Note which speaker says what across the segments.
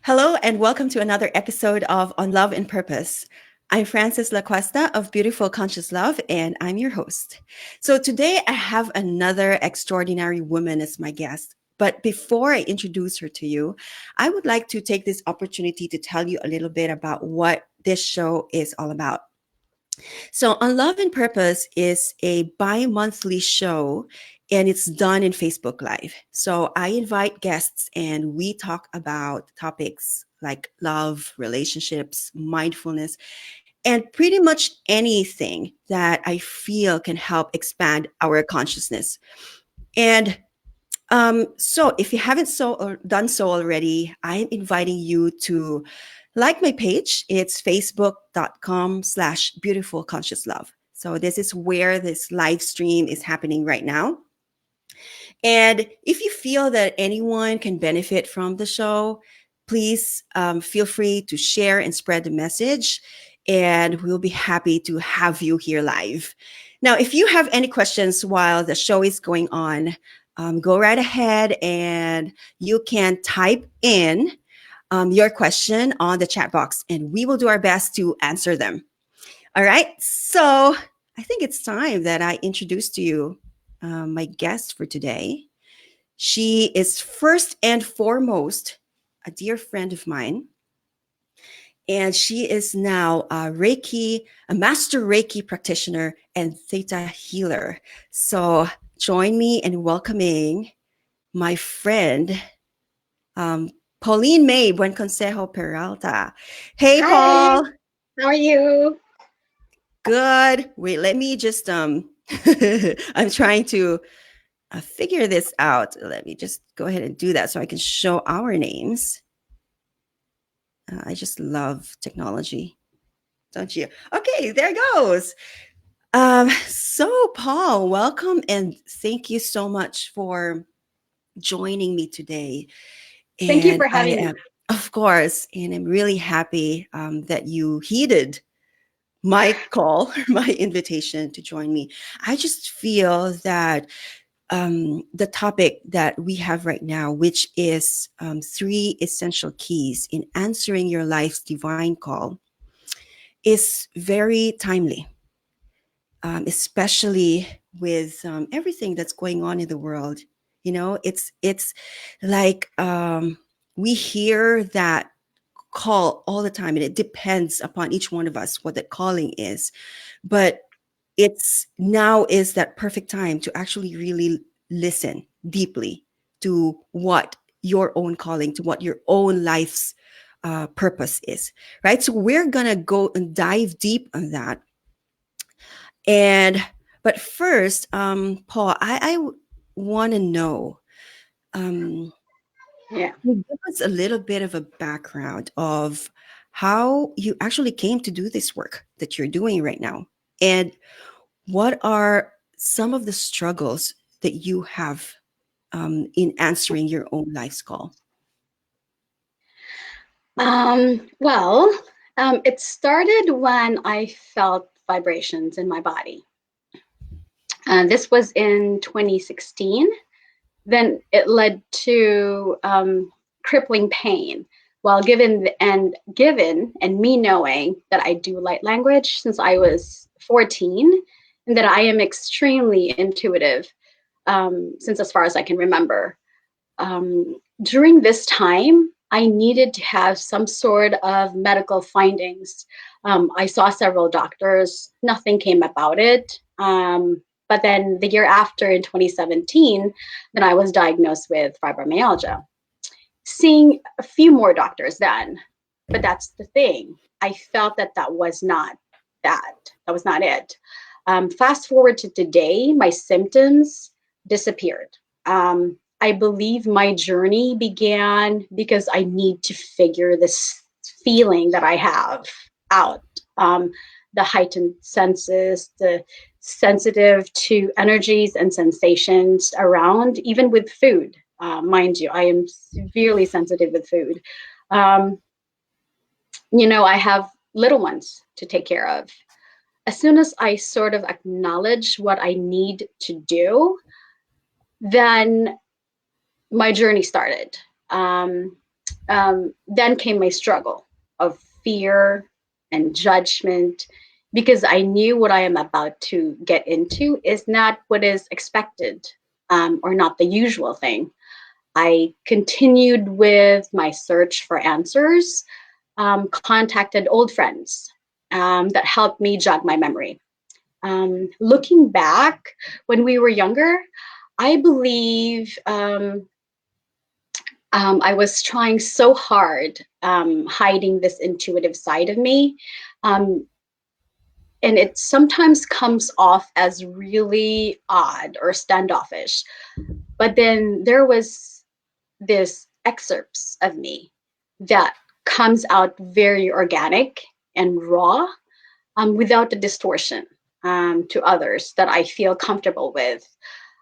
Speaker 1: Hello, and welcome to another episode of On Love and Purpose. I'm Frances LaCuesta of Beautiful Conscious Love, and I'm your host. So today I have another extraordinary woman as my guest. But before I introduce her to you, I would like to take this opportunity to tell you a little bit about what this show is all about. So, On Love and Purpose is a bi monthly show and it's done in Facebook Live. So, I invite guests and we talk about topics like love, relationships, mindfulness, and pretty much anything that I feel can help expand our consciousness. And so if you haven't so or done so already, I'm inviting you to like my page. It's facebook.com/beautiful conscious love. So this is where this live stream is happening right now. And if you feel that anyone can benefit from the show, please feel free to share and spread the message. And we'll be happy to have you here live. Now, if you have any questions while the show is going on, go right ahead and you can type in your question on the chat box, and we will do our best to answer them. All right. So I think it's time that I introduce to you my guest for today. She is first and foremost a dear friend of mine. And she is now a master Reiki practitioner and Theta healer. So join me in welcoming my friend, um, Pauline May Buenconsejo Peralta. Hey,
Speaker 2: Hi,
Speaker 1: Paul.
Speaker 2: how are you?
Speaker 1: Good. Wait, let me just I'm trying to figure this out. Let me just go ahead and do that so I can show our names. I just love technology, don't you? Okay, there goes. So Paul, welcome and thank you so much for joining me today.
Speaker 2: Thank you
Speaker 1: And
Speaker 2: for
Speaker 1: I
Speaker 2: having me.
Speaker 1: am, of course, and I'm really happy that you heeded my call, my invitation to join me. I just feel that the topic that we have right now, which is three essential keys in answering your life's divine call, is very timely, especially with everything that's going on in the world. You know, it's like we hear that call all the time, and it depends upon each one of us what that calling is. But it's now is that perfect time to actually really listen deeply to what your own calling, to what your own life's purpose is, right? So we're gonna go and dive deep on that. And but first, Paul, I want to know, um,
Speaker 2: Yeah.
Speaker 1: can you give us a little bit of a background of how you actually came to do this work that you're doing right now, and what are some of the struggles that you have in answering your own life's call?
Speaker 2: Well, it started when I felt vibrations in my body. This was in 2016. Then it led to crippling pain. While given and me knowing that I do light language since I was 14, and that I am extremely intuitive since as far as I can remember. During this time, I needed to have some sort of medical findings. I saw several doctors, nothing came about it. But then the year after, in 2017, then I was diagnosed with fibromyalgia. Seeing a few more doctors then, but that's the thing. I felt that that was not that. That was not it. Fast forward to today, my symptoms disappeared. I believe my journey began because I need to figure this feeling that I have out. The heightened senses, the sensitive to energies and sensations around, even with food. Mind you, I am severely sensitive with food. Um, I have little ones to take care of. As soon as I sort of acknowledge what I need to do, then my journey started. Um, then came my struggle of fear and judgment, because I knew what I am about to get into is not what is expected, or not the usual thing. I continued with my search for answers, contacted old friends that helped me jog my memory. Looking back, when we were younger, I believe I was trying so hard, hiding this intuitive side of me. Um, and it sometimes comes off as really odd or standoffish. But then there was this excerpts of me that comes out very organic and raw, without the distortion, to others that I feel comfortable with.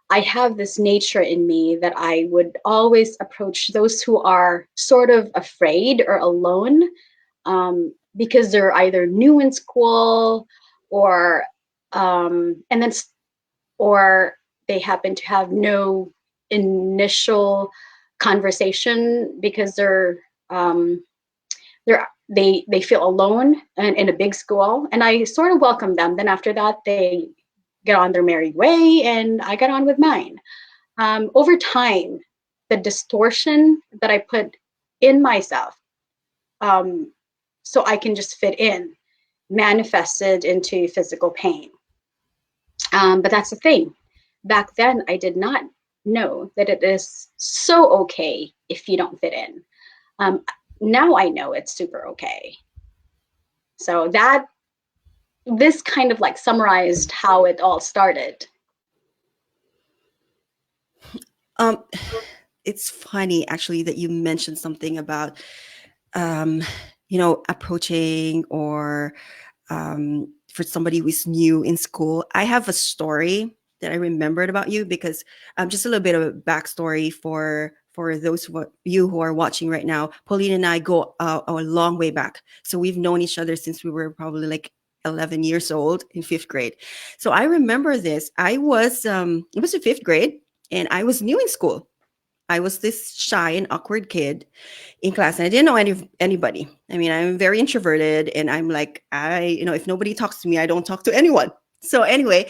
Speaker 2: I have this nature in me that I would always approach those who are sort of afraid or alone, because they're either new in school, or and then or they happen to have no initial conversation because they feel alone and in a big school, and I sort of welcome them. Then after that, they get on their merry way, and I got on with mine. Over time, the distortion that I put in myself, so I can just fit in, manifested into physical pain. But that's the thing. Back then, I did not know that it is so okay if you don't fit in. Now I know it's super okay. So this kind of like summarized how it all started.
Speaker 1: Um, it's funny actually that you mentioned something about, um, approaching or for somebody who's new in school. I have a story that I remembered about you because just a little bit of a backstory for those you who are watching right now. Pauline and I go a long way back, so we've known each other since we were probably like 11 years old in fifth grade. So I remember this. It was in fifth grade, and I was new in school. I was this shy and awkward kid in class, and I didn't know anybody. I mean, I'm very introverted, and I'm like, if nobody talks to me, I don't talk to anyone. So anyway,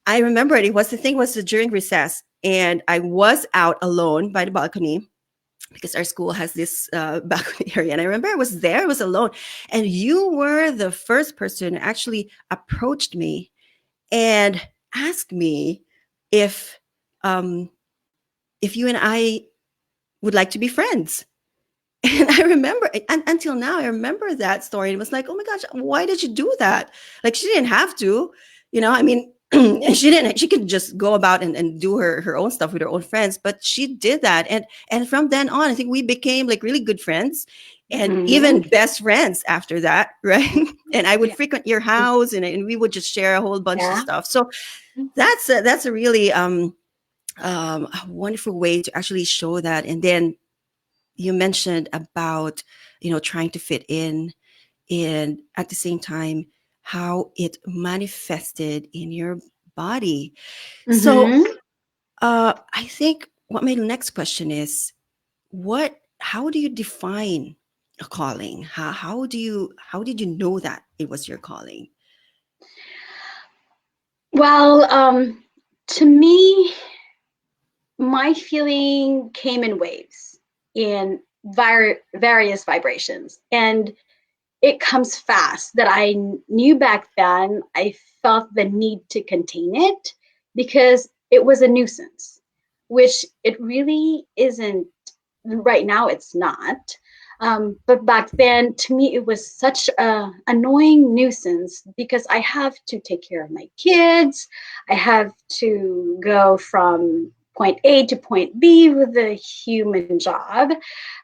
Speaker 1: I remember it was during recess, and I was out alone by the balcony because our school has this balcony area. And I remember I was alone, and you were the first person who actually approached me and asked me if um, if you and I would like to be friends. And I remember, and until now, I remember that story. And it was like, oh my gosh, why did you do that? Like, she didn't have to, I mean, she could just go about and do her own stuff with her own friends, but she did that. And from then on, I think we became like really good friends and even best friends after that. Right. And I would frequent your house and we would just share a whole bunch of stuff. So that's a really, a wonderful way to actually show that. And then you mentioned about trying to fit in, and at the same time how it manifested in your body. So I think what my next question is, how do you define a calling? How did you know that it was your calling?
Speaker 2: Well, to me, my feeling came in waves, in various vibrations, and it comes fast. That I knew back then, I felt the need to contain it because it was a nuisance, which it really isn't. Right now, it's not. But back then, to me, it was such a annoying nuisance because I have to take care of my kids. I have to go from point A to point B with a human job.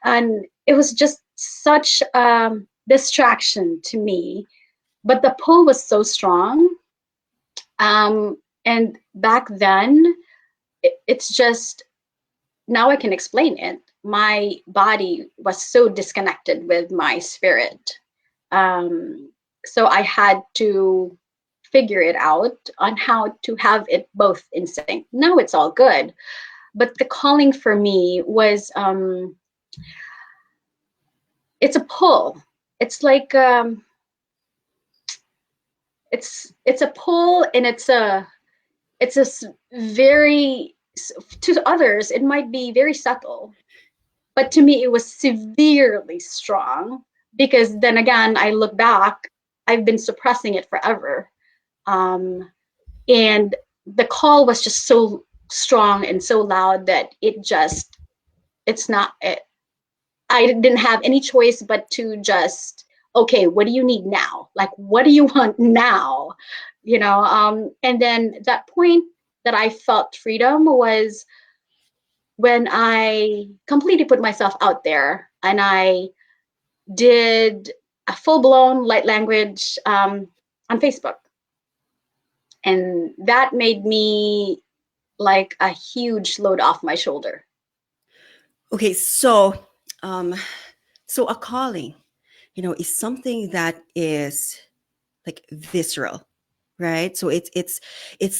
Speaker 2: And it was just such distraction to me. But the pull was so strong. And back then, it's just, now I can explain it. My body was so disconnected with my spirit. So I had to figure it out on how to have it both in sync. Now it's all good. But the calling for me was it's a pull. It's like it's a pull, and it's a very, to others it might be very subtle, but to me it was severely strong, because then again I look back, I've been suppressing it forever. And the call was just so strong and so loud that it's not it, I didn't have any choice but to just, okay, what do you need now? Like, what do you want now? And then that point that I felt freedom was when I completely put myself out there, and I did a full blown light language on Facebook. And that made me like a huge load off my shoulder.
Speaker 1: Okay, um, so a calling, is something that is like visceral, right? So it's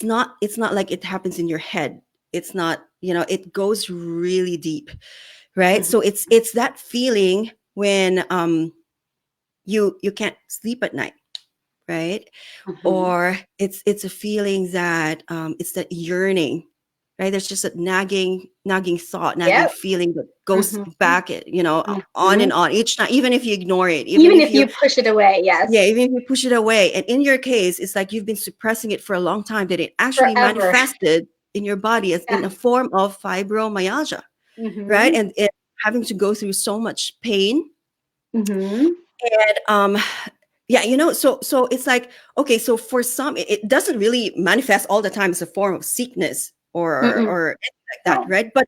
Speaker 1: not like it happens in your head. It's not, it goes really deep, right?
Speaker 2: Mm-hmm.
Speaker 1: So it's that feeling when you can't sleep at night, right?
Speaker 2: Mm-hmm.
Speaker 1: Or it's a feeling that it's that yearning, right? There's just a nagging thought, nagging
Speaker 2: Yep.
Speaker 1: feeling that goes
Speaker 2: Mm-hmm.
Speaker 1: back, on
Speaker 2: Mm-hmm.
Speaker 1: and on each time, even if you ignore it, even
Speaker 2: Even
Speaker 1: if
Speaker 2: if
Speaker 1: you
Speaker 2: you push it away,
Speaker 1: yeah,
Speaker 2: yes,
Speaker 1: even if you push it away. And in your case, it's like you've been suppressing it for a long time, that it actually
Speaker 2: forever.
Speaker 1: manifested in your body as in
Speaker 2: Yeah.
Speaker 1: a form of fibromyalgia, right?
Speaker 2: Mm-hmm.
Speaker 1: And having to go through so much pain.
Speaker 2: Mm-hmm.
Speaker 1: And yeah, so it's like, okay, so for some it doesn't really manifest all the time as a form of sickness
Speaker 2: Mm-mm.
Speaker 1: or anything like that,
Speaker 2: No.
Speaker 1: right? But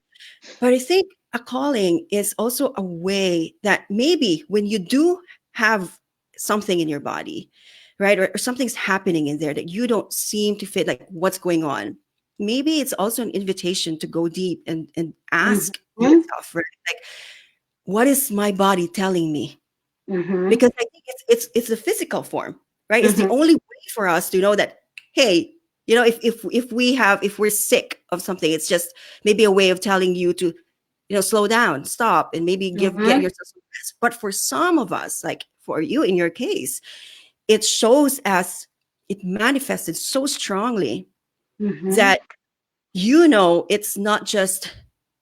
Speaker 1: I think a calling is also a way that maybe when you do have something in your body, right, or something's happening in there that you don't seem to fit, like what's going on, maybe it's also an invitation to go deep and ask
Speaker 2: Mm-hmm.
Speaker 1: yourself, right, like, what is my body telling me?
Speaker 2: Mm-hmm.
Speaker 1: Because I think it's the physical form, right? It's the
Speaker 2: Mm-hmm.
Speaker 1: only way for us to know that, hey, if we're sick of something, it's just maybe a way of telling you to, slow down, stop, and maybe get
Speaker 2: Mm-hmm.
Speaker 1: yourself some rest. But for some of us, like for you in your case, it shows as it manifested so strongly
Speaker 2: Mm-hmm.
Speaker 1: that it's not just,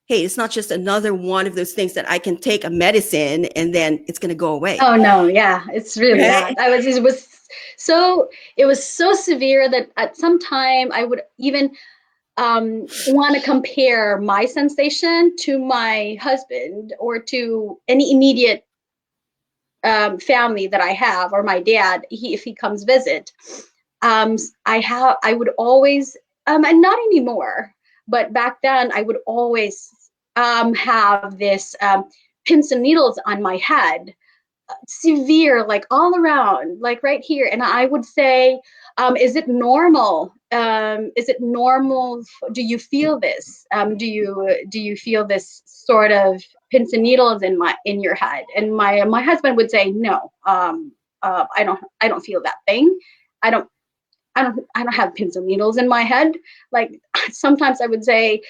Speaker 1: hey, it's not just another one of those things that I can take a medicine and then it's going to go away,
Speaker 2: Oh no, yeah, it's really not.
Speaker 1: right?
Speaker 2: It was so severe that at some time I would even want to compare my sensation to my husband or to any immediate family that I have, or my dad, if he comes visit. I would always, and not anymore, but back then I would always have this pins and needles on my head, severe, like all around, like right here. And I would say, is it normal? Is it normal? Do you feel this? Do you feel this sort of pins and needles in your head? And my husband would say, no, I don't feel that thing. I don't I don't have pins and needles in my head. Like sometimes I would say,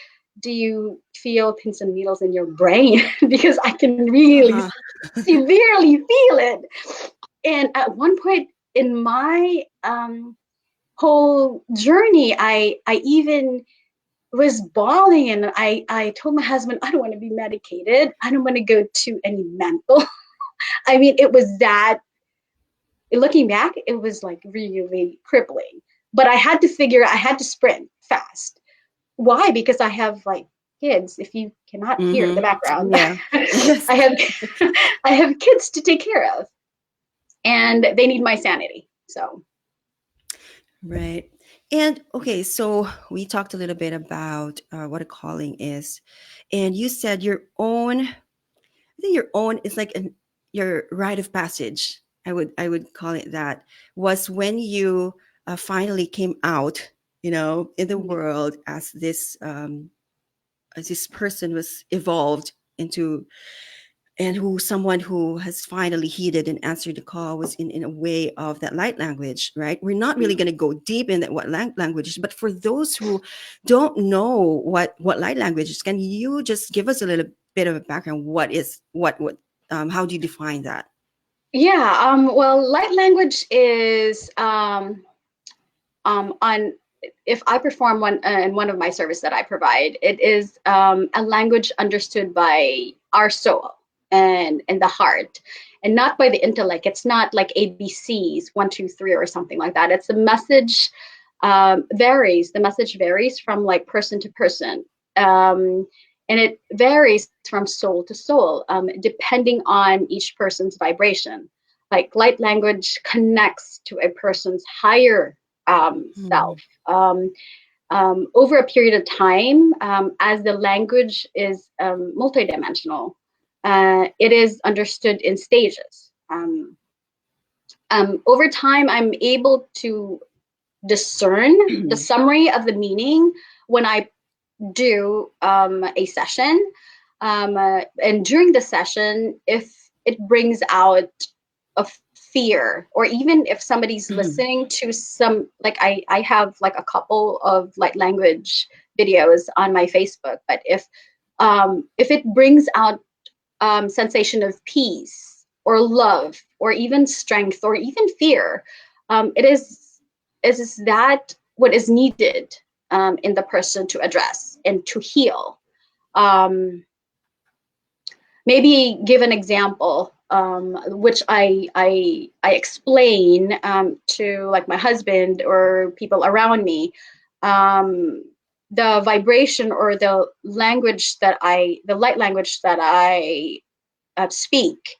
Speaker 2: do you feel pins and needles in your brain? Because I can really
Speaker 1: Uh-huh.
Speaker 2: severely feel it. And at one point in my whole journey, I even was bawling, and I told my husband, I don't want to be medicated. I don't want to go to any mental. I mean, it was that, looking back, it was like really crippling. But I had to sprint fast. Why? Because I have like kids. If you cannot hear the
Speaker 1: Mm-hmm.
Speaker 2: background,
Speaker 1: Yeah. Yes.
Speaker 2: I have I have kids to take care of, and they need my sanity. So.
Speaker 1: Right. And okay, so we talked a little bit about what a calling is, and you said I think your own is like your rite of passage. I would call it that, was when you finally came out, in the world as this person was evolved into, and who someone who has finally heeded and answered the call was in a way of that light language, right? We're not really going to go deep in that what language is, but for those who don't know what light language is, can you just give us a little bit of a background? What is what How do you define that?
Speaker 2: Yeah. Well, light language is on if I perform one in one of my services that I provide, it is a language understood by our soul and the heart, and not by the intellect. It's not like ABCs 1, 2, 3 or something like that. It's the message varies. The message varies from like person to person. And it varies from soul to soul, depending on each person's vibration. Like light language connects to a person's higher self.
Speaker 1: Mhm.
Speaker 2: Over a period of time, as the language is multidimensional, it is understood in stages. Over time, I'm able to discern the summary of the meaning when I do a session. And during the session, if it brings out a fear, or even if somebody's
Speaker 1: Mhm.
Speaker 2: listening to some, like I have like a couple of light language videos on my Facebook, but if it brings out sensation of peace or love or even strength or even fear, it is that what is needed in the person to address and to heal. Um, Maybe give an example, which I explain to like my husband or people around me. Um, the vibration or the light language that I speak.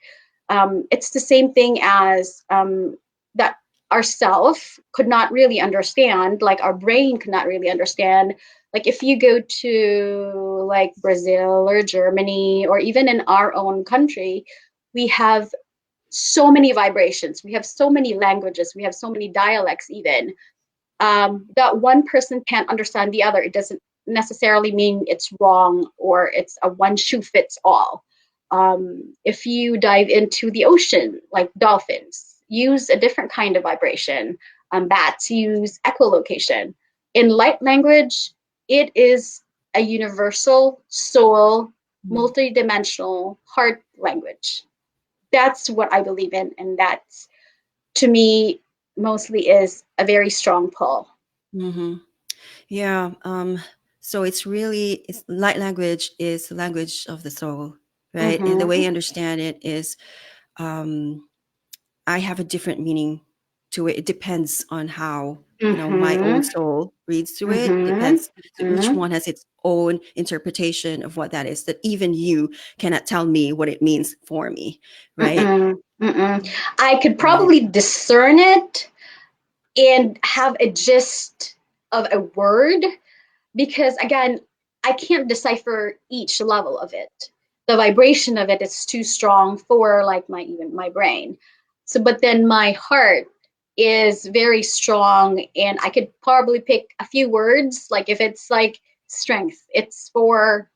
Speaker 2: It's the same thing as that our self could not really understand, like our brain could not really understand. Like if you go to like Brazil or Germany or even in our own country, we have so many vibrations, we have so many languages, we have so many dialects even, that one person can't understand the other. It doesn't necessarily mean it's wrong or it's a one shoe fits all. If you dive into the ocean, like dolphins, use a different kind of vibration. Bats use echolocation. In light language, it is a universal soul, multidimensional heart language. That's what I believe in, and that's to me mostly is a very strong pull.
Speaker 1: Mm-hmm. Yeah. So it's light language is the language of the soul, right? And the way
Speaker 2: Mm-hmm.
Speaker 1: I understand it is, um, I have a different meaning to it. It depends on how, my own
Speaker 2: Mm-hmm.
Speaker 1: soul reads through it.
Speaker 2: Mm-hmm.
Speaker 1: Depends. So each one has its own interpretation of what that is, that even you cannot tell me what it means for me, right?
Speaker 2: Mm-mm. Mm-mm. I could
Speaker 1: Right.
Speaker 2: probably discern it and have a gist of a word, because again, I can't decipher each level of it. The vibration of it is too strong for like my even my brain. So but then my heart is very strong, and I could probably pick a few words, like if it's like strength, it's for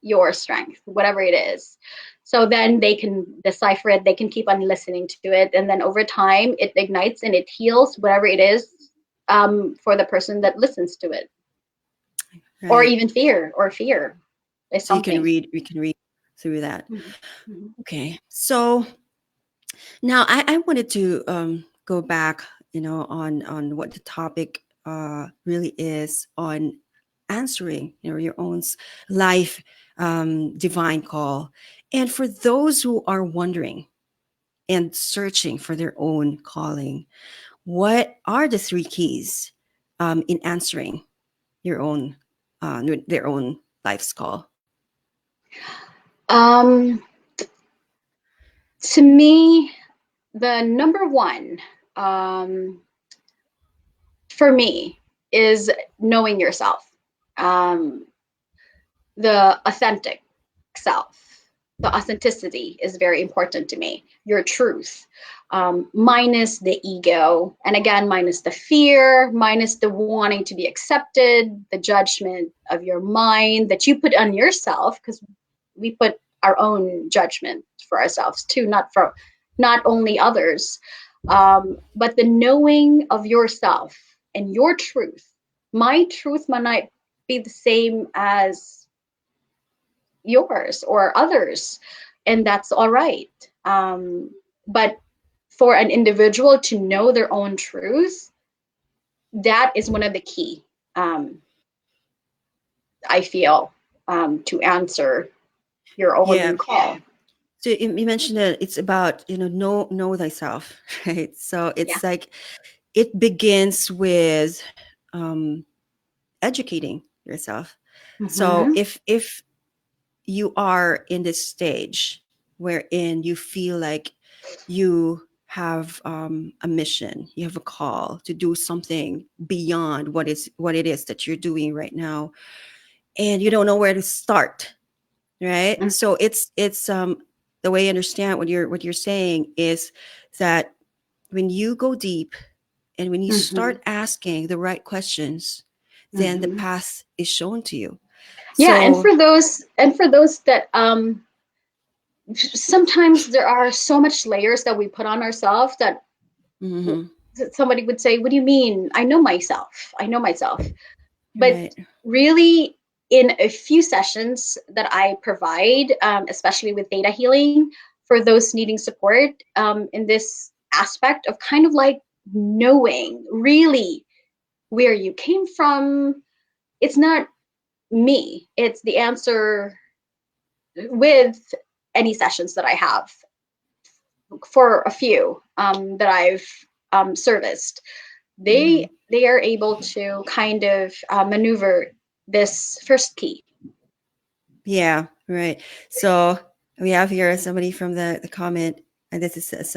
Speaker 2: your strength, whatever it is. So then they can decipher it, they can keep on listening to it, and then over time it ignites and it heals whatever it is, for the person that listens to it, or
Speaker 1: Right.
Speaker 2: even fear is
Speaker 1: So
Speaker 2: something.
Speaker 1: we can read through that.
Speaker 2: Mm-hmm.
Speaker 1: Okay. So now I wanted to go back, on what the topic really is on answering, your own life divine call. And for those who are wondering and searching for their own calling, what are the three keys in answering your own their own life's call?
Speaker 2: um to me, the number one, um for me, is knowing yourself, um the authentic self. The authenticity is very important to me. Your truth, minus the ego, and again, minus the fear, minus the wanting to be accepted, the judgment of your mind that you put on yourself, because we put our own judgment for ourselves too, not only others, but the knowing of yourself and your truth. My truth might not be the same as yours or others. and that's all right. But for an individual to know their own truth, that is one of the key, I feel, to answer your
Speaker 1: Yeah.
Speaker 2: own call.
Speaker 1: So you mentioned that it's about, know thyself, right? So
Speaker 2: Yeah.
Speaker 1: it's like it begins with educating yourself. So
Speaker 2: Mm-hmm.
Speaker 1: if you are in this stage wherein you feel like you have a mission, you have a call to do something beyond what it is that you're doing right now, and you don't know where to start, right? So it's the way I understand what you're saying is that when you go deep and when you
Speaker 2: Mm-hmm.
Speaker 1: start asking the right questions, then the
Speaker 2: Mm-hmm.
Speaker 1: path is shown to you.
Speaker 2: Yeah, and
Speaker 1: So
Speaker 2: for those that sometimes there are so much layers that we put on ourselves that
Speaker 1: mhm,
Speaker 2: somebody would say, "What do you mean? I know myself. I know myself." But
Speaker 1: right.
Speaker 2: really, in a few sessions that I provide, especially with theta healing, for those needing support in this aspect of kind of like knowing really where you came from, it's not me, it's the answer with any sessions that I have for a few that I've serviced.
Speaker 1: Mhm.
Speaker 2: They are able to kind of maneuver this first key.
Speaker 1: Yeah, right. So we have here somebody from the comment, and this is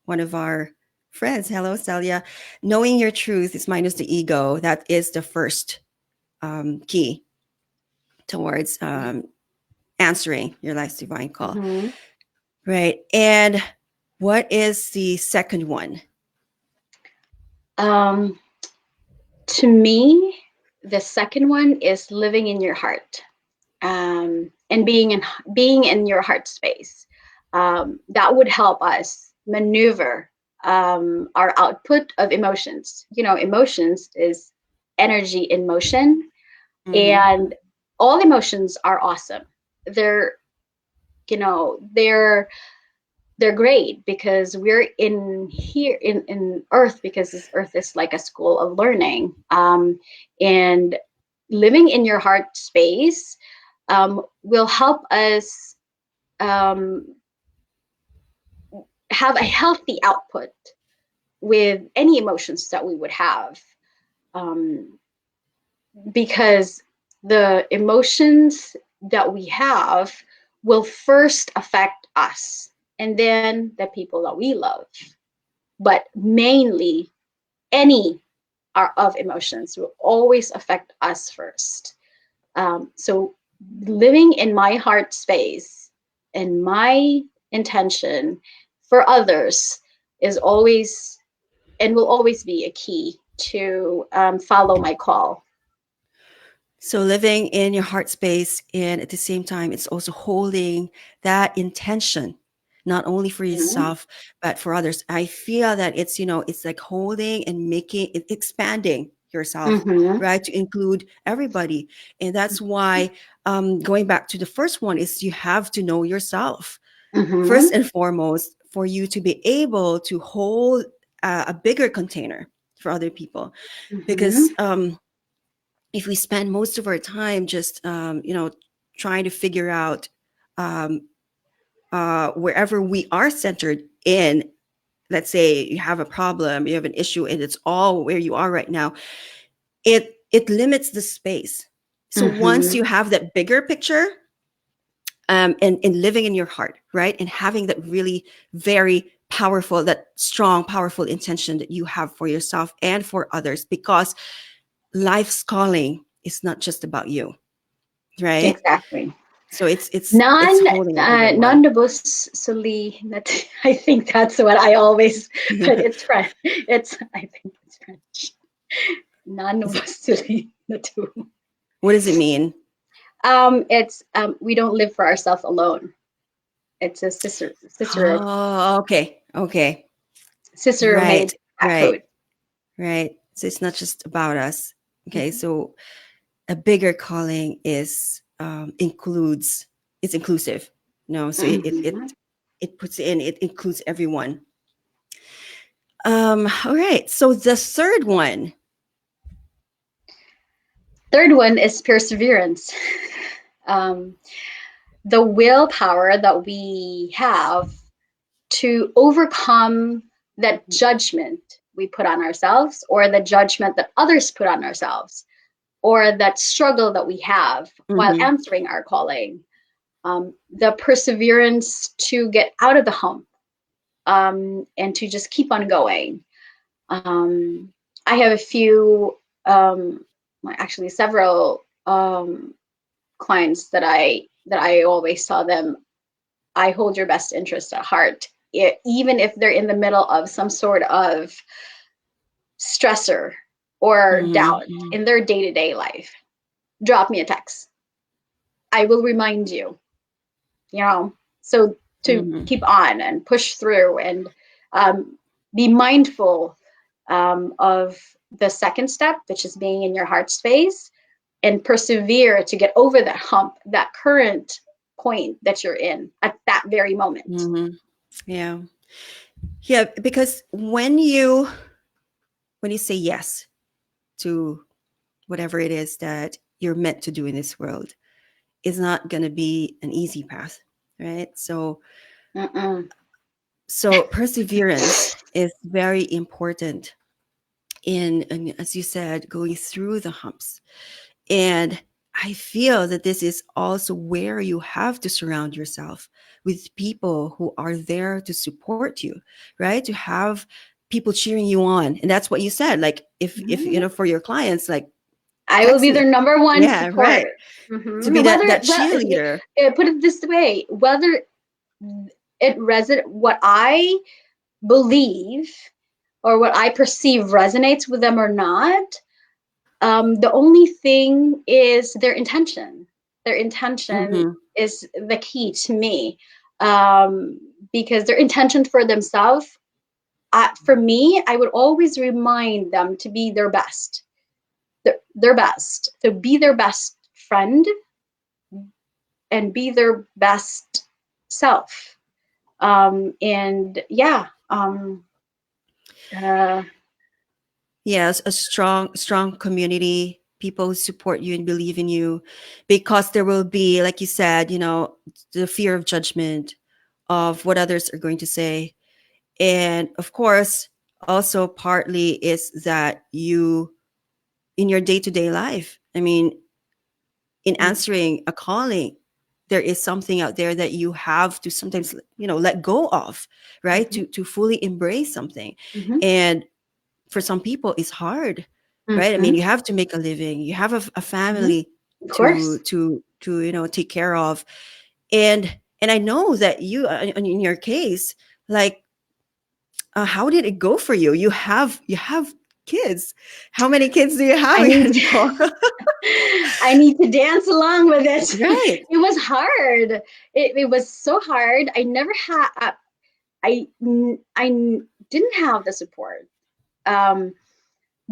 Speaker 1: one of our friends. Hello, Celia. Knowing your truth is minus the ego. That is the first key towards answering your life's divine call.
Speaker 2: Mm-hmm.
Speaker 1: Right. And what is the second one?
Speaker 2: Um, to me, the second one is living in your heart, and being in your heart space. That would help us maneuver our output of emotions. You know, emotions is energy in motion,
Speaker 1: Mm-hmm.
Speaker 2: and all emotions are awesome. They're, you know, they're great because we're in here in earth, because this earth is like a school of learning, and living in your heart space will help us um, have a healthy output with any emotions that we would have, um, because the emotions that we have will first affect us and then the people that we love, but mainly any of emotions will always affect us first. So living in my heart space and my intention for others is always and will always be a key to follow my call.
Speaker 1: So living in your heart space, and at the same time, it's also holding that intention, not only for
Speaker 2: Mm-hmm.
Speaker 1: yourself but for others. I feel that it's like holding and making it, expanding yourself,
Speaker 2: Mm-hmm.
Speaker 1: right, to include everybody. And that's why going back to the first one is you have to know yourself
Speaker 2: Mm-hmm.
Speaker 1: first and foremost for you to be able to hold a bigger container for other people,
Speaker 2: Mm-hmm.
Speaker 1: because if we spend most of our time just trying to figure out um, wherever we are centered in, let's say you have a problem, you have an issue, and it's all where you are right now, it limits the space. So once
Speaker 2: Mm-hmm.
Speaker 1: you have that bigger picture, and living in your heart, right, and having that really very powerful, that strong powerful intention that you have for yourself and for others, because life's calling is not just about you, right?
Speaker 2: Exactly.
Speaker 1: So it's
Speaker 2: Non
Speaker 1: holding everyone.
Speaker 2: non nebus soli. That I think that's what I always. But it's French. It's I think it's French. Non nebus soli. The two.
Speaker 1: What does it mean?
Speaker 2: It's we don't live for ourselves alone. It's a
Speaker 1: Oh, okay.
Speaker 2: Cicero
Speaker 1: Right,
Speaker 2: made that
Speaker 1: right,
Speaker 2: quote.
Speaker 1: right. So it's not just about us. Okay,
Speaker 2: Mhm.
Speaker 1: so a bigger calling is includes, it's inclusive. No, so
Speaker 2: Mhm.
Speaker 1: it puts in, it includes everyone. All right. So the third one.
Speaker 2: Third one is perseverance. Um, the willpower that we have to overcome that judgment we put on ourselves, or the judgment that others put on ourselves, or that struggle that we have while
Speaker 1: Mm-hmm.
Speaker 2: answering our calling. The perseverance to get out of the hump, and to just keep on going. Um, I have a few, actually several clients that I always tell them, I hold your best interest at heart, even if they're in the middle of some sort of stressor or doubt
Speaker 1: Mm-hmm.
Speaker 2: in their day-to-day life. Drop me a text. I will remind you, you know, so to
Speaker 1: Mm-hmm.
Speaker 2: keep on and push through, and um, be mindful of the second step, which is being in your heart space, and persevere to get over that hump, that current point that you're in at that very moment.
Speaker 1: Mm-hmm. Yeah. Yeah. Because when you say yes to whatever it is that you're meant to do in this world, it's not going to be an easy path, right?
Speaker 2: Mm-mm.
Speaker 1: So perseverance is very important in, as you said, going through the humps. And I feel that this is also where you have to surround yourself with people who are there to support you, right? To have people cheering you on. And that's what you said. Like if for your clients, like
Speaker 2: I will
Speaker 1: text
Speaker 2: be their
Speaker 1: me.
Speaker 2: number one
Speaker 1: Yeah, right.
Speaker 2: support.
Speaker 1: To be that
Speaker 2: Well,
Speaker 1: cheerleader.
Speaker 2: put it this way, whether what I believe or what I perceive resonates with them or not, the only thing is their intention. Their intention
Speaker 1: Hmm.
Speaker 2: is the key to me, um, because their intention for themselves, for me, I would always remind them to be their best, their best, to be their best friend and be their best self. And yeah, uh,
Speaker 1: Yes, a strong community, people who support you and believe in you, because there will be, like you said, the fear of judgment, of what others are going to say. And of course, also partly is that you, in your day-to-day life, I mean, in answering a calling, there is something out there that you have to sometimes, let go of, right?
Speaker 2: mhm,
Speaker 1: To fully embrace something.
Speaker 2: mhm,
Speaker 1: And for some people it's hard, right? I mean,
Speaker 2: mhm,
Speaker 1: you have to make a living, you have a
Speaker 2: mhm.
Speaker 1: family
Speaker 2: Of
Speaker 1: to
Speaker 2: course.
Speaker 1: take care of. And I know that you, in your case, like, how did it go for you? You have kids. How many kids do you have
Speaker 2: I need
Speaker 1: again,
Speaker 2: to,
Speaker 1: Paul?
Speaker 2: I need to dance along with it.
Speaker 1: Right.
Speaker 2: It was hard. It was so hard. I never had. I didn't have the support, um,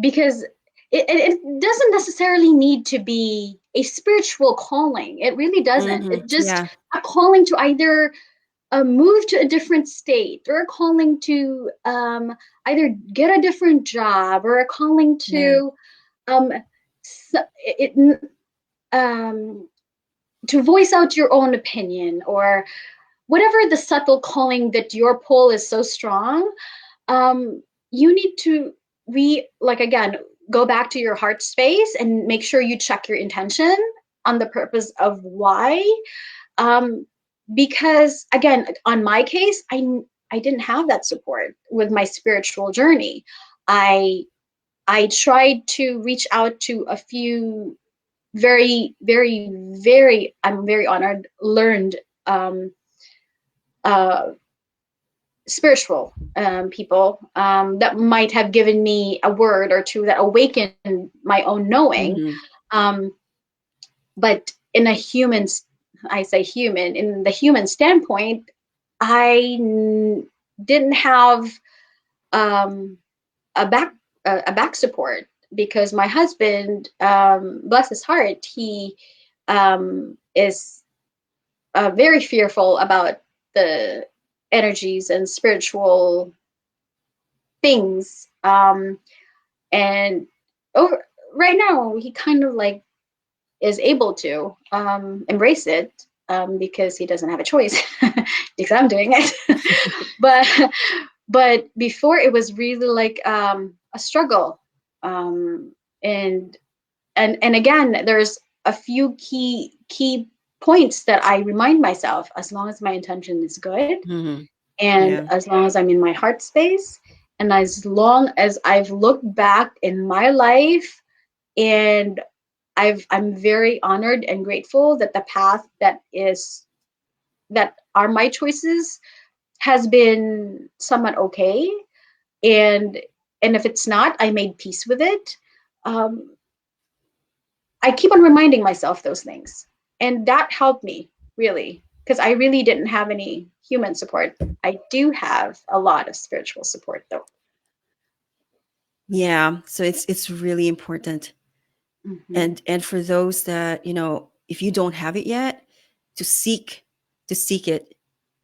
Speaker 2: because it doesn't necessarily need to be a spiritual calling. It really doesn't.
Speaker 1: Hmm.
Speaker 2: It just
Speaker 1: Yeah.
Speaker 2: a calling to either move to a different state, or a calling to either get a different job, or a calling
Speaker 1: Yeah.
Speaker 2: to um, it, um, to voice out your own opinion, or whatever the subtle calling that your pull is so strong. um, you need to like, again, go back to your heart space and make sure you check your intention on the purpose of why. um, because again, on my case, I didn't have that support with my spiritual journey. I i tried to reach out to a few very, very, very, I'm very honored, learned um, uh, spiritual people that might have given me a word or two that awakened my own knowing.
Speaker 1: Hmm.
Speaker 2: Um, but in a human, I say human, in the human standpoint, didn't have um, a back support, because my husband, bless his heart, he is very fearful about the energies and spiritual things. And over right now, he kind of like is able to embrace it, because he doesn't have a choice because I'm doing it. but but before it was really like a struggle, and and again, there's a few key points that I remind myself: as long as my intention is good,
Speaker 1: Mhm.
Speaker 2: and
Speaker 1: Yeah.
Speaker 2: as long as I'm in my heart space, and as long as I've looked back in my life, and I'm very honored and grateful that the path that are my choices has been somewhat okay, and if it's not, I made peace with it. um, I keep on reminding myself those things, and that helped me really, because I really didn't have any human support. I do have a lot of spiritual support though.
Speaker 1: Yeah. So it's really important.
Speaker 2: Mm-hmm.
Speaker 1: And for those that, if you don't have it yet, to seek it,